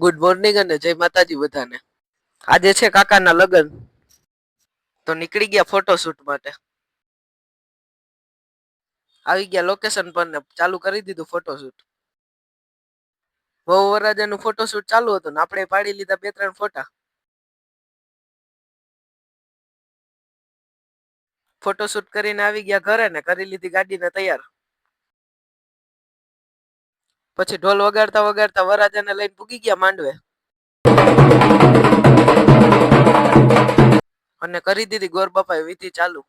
Good morning અને જય માતાજી બધાને. આજે છે કાકાના લગ્ન, તો નીકળી ગયા ફોટોશૂટ માટે. આવી ગયા લોકેશન પર ને ચાલુ કરી દીધું ફોટોશૂટ. વહુ વરરાજાનું ફોટોશૂટ ચાલુ હતું ને આપણે પાડી લીધા 2-3 ફોટા. ફોટોશૂટ કરીને આવી ગયા ઘરે ને કરી લીધી ગાડીને તૈયાર. પછી ઢોલ વગાડતા વગાડતા વરરાજાને લઈને પૂગી ગયા માંડવે અને કરી દીધી ગોર બાપાએ વિધિ ચાલુ.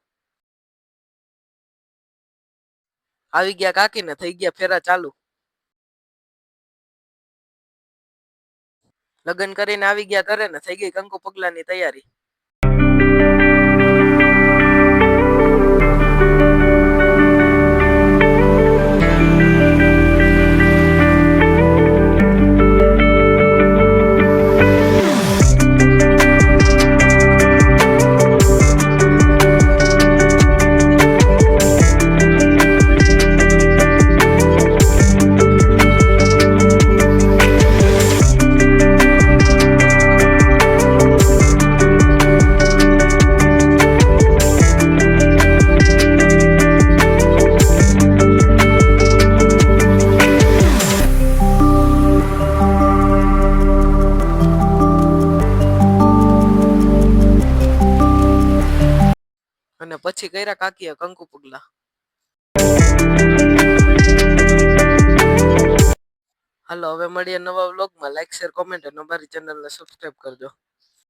આવી ગયા કાકીને થઈ ગયા ફેરા ચાલુ. લગ્ન કરીને આવી ગયા ઘરે ને થઈ ગઈ કંકુ પગલાની તૈયારી. અને પછી કર્યા કાકીએ કંકુ પગલા. હાલો હવે મળીએ નવા વ્લોગમાં. લાઈક શેર કોમેન્ટ અને અમારી ચેનલને સબસ્ક્રાઇબ કરજો.